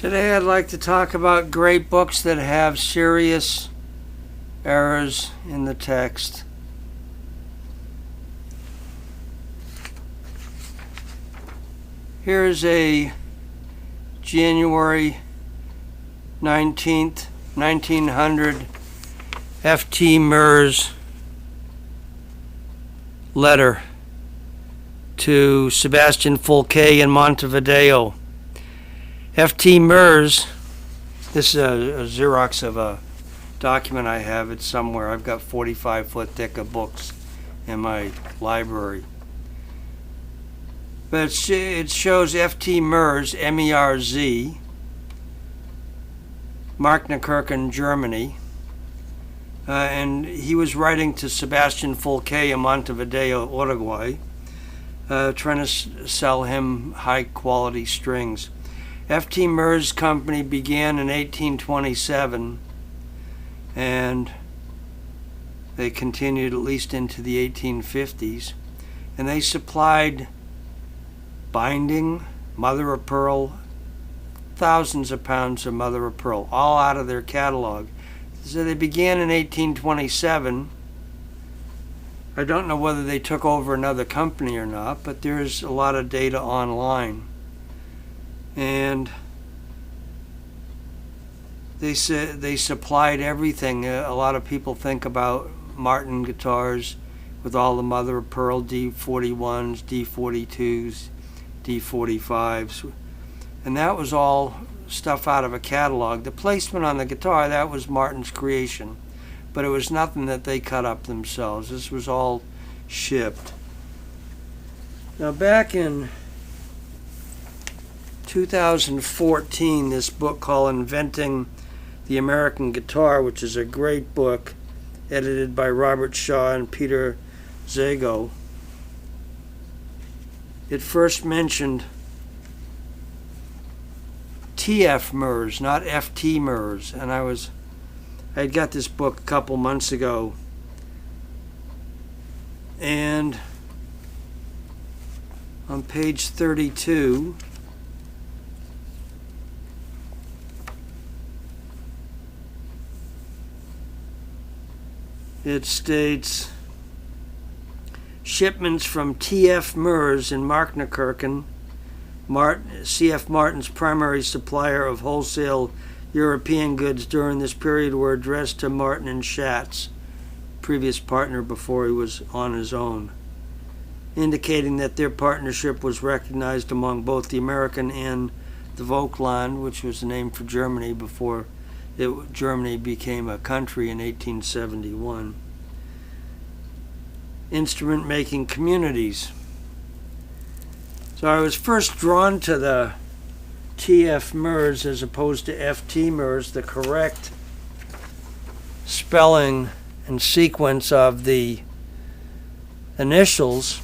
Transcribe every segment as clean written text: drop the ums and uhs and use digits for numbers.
Today I'd like to talk about great books that have serious errors in the text. Here's a January 19th, 1900 F.T. Merz letter to Sebastian Fulke in Montevideo. F.T. Merz, this is a Xerox of a document I have. It's somewhere. I've got 45 foot thick of books in my library. But it shows F.T. Merz, M-E-R-Z, Marknenkirchen, Germany. And he was writing to Sebastian Fulke in Montevideo, Uruguay, trying to sell him high quality strings. F.T. Merz Company began in 1827, and they continued at least into the 1850s, and they supplied binding, mother of pearl, thousands of pounds of mother of pearl, all out of their catalog. So they began in 1827. I don't know whether they took over another company or not, but there's a lot of data online. And they said they supplied everything. A lot of people think about Martin guitars with all the mother of pearl D41s, D42s, D45s, and that was all stuff out of a catalog. The placement on the guitar, that was Martin's creation, but it was nothing that they cut up themselves. This was all shipped. Now back in 2014, this book called Inventing the American Guitar, which is a great book edited by Robert Shaw and Peter Zago, it first mentioned T.F. Merz, not F.T. Merz, and I had got this book a couple months ago, and on page 32 it states, shipments from T.F. Merz in Marknenkirchen, C.F. Martin's primary supplier of wholesale European goods during this period, were addressed to Martin and Schatz, previous partner before he was on his own, indicating that their partnership was recognized among both the American and the Vogtland, which was the name for Germany before Germany became a country in 1871. Instrument making communities. So I was first drawn to the T.F. Merz as opposed to F.T. Merz, the correct spelling and sequence of the initials,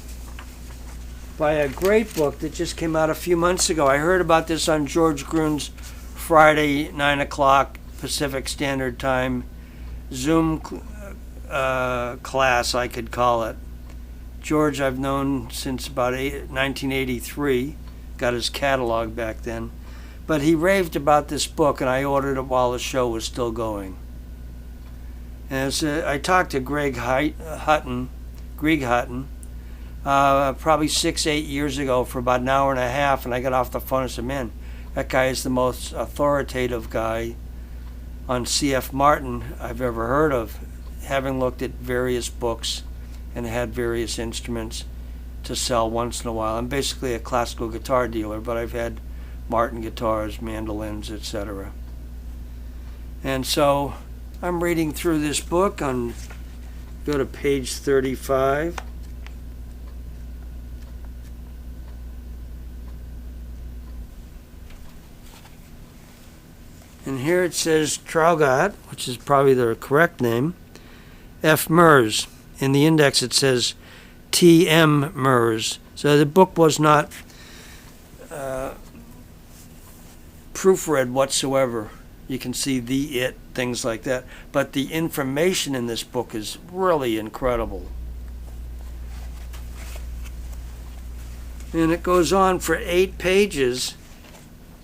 by a great book that just came out a few months ago. I heard about this on George Gruhn's Friday 9 o'clock Pacific Standard Time Zoom class, I could call it. George I've known since about 1983, got his catalog back then, but he raved about this book, and I ordered it while the show was still going. And I talked to Greg Hutton, probably 6-8 years ago for about an hour and a half, and I got off the phone and said, man, that guy is the most authoritative guy on C.F. Martin I've ever heard of, having looked at various books and had various instruments to sell once in a while. I'm basically a classical guitar dealer, but I've had Martin guitars, mandolins, etc. And so I'm reading through this book. Go to page 35. And here it says Traugott, which is probably the correct name, F. Merz. In the index it says T.M. Merz. So the book was not proofread whatsoever. You can see the, it, things like that. But the information in this book is really incredible. And it goes on for 8 pages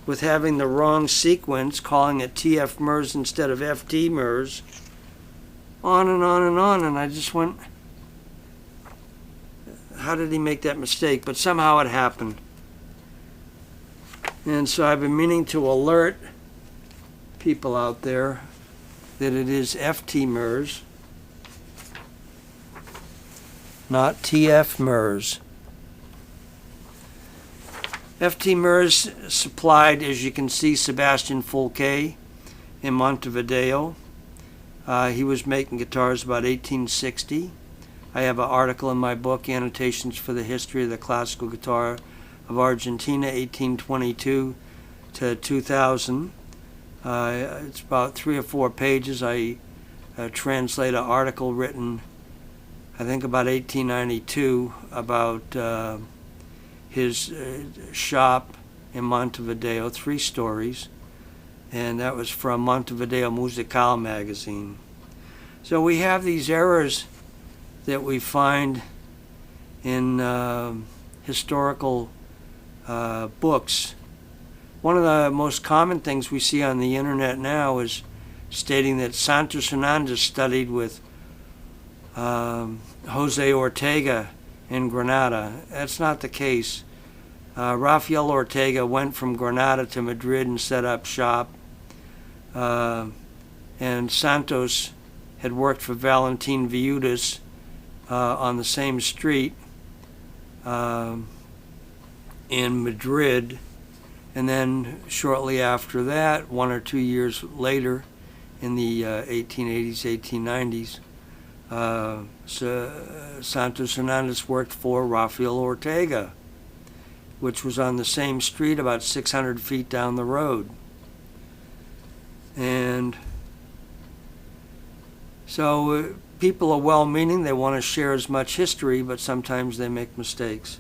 with having the wrong sequence, calling it TF Merz instead of FT Merz, on and on and on. And I just went, how did he make that mistake? But somehow it happened. And so I've been meaning to alert people out there that it is FT Merz, not TF Merz. FT Merz supplied, as you can see, Sebastian Fulke in Montevideo. He was making guitars about 1860. I have an article in my book, Annotations for the History of the Classical Guitar of Argentina, 1822 to 2000. It's about 3 or 4 pages. I translate an article written, I think, about 1892 about his shop in Montevideo, 3 stories, and that was from Montevideo Musical magazine. So we have these errors that we find in historical books. One of the most common things we see on the internet now is stating that Santos Hernandez studied with Jose Ortega in Granada. That's not the case. Rafael Ortega went from Granada to Madrid and set up shop. And Santos had worked for Valentin Viudas on the same street in Madrid. And then shortly after that, 1 or 2 years later, in the 1880s, 1890s, Santos Hernandez worked for Rafael Ortega, which was on the same street about 600 feet down the road. And so people are well-meaning. They want to share as much history, but sometimes they make mistakes.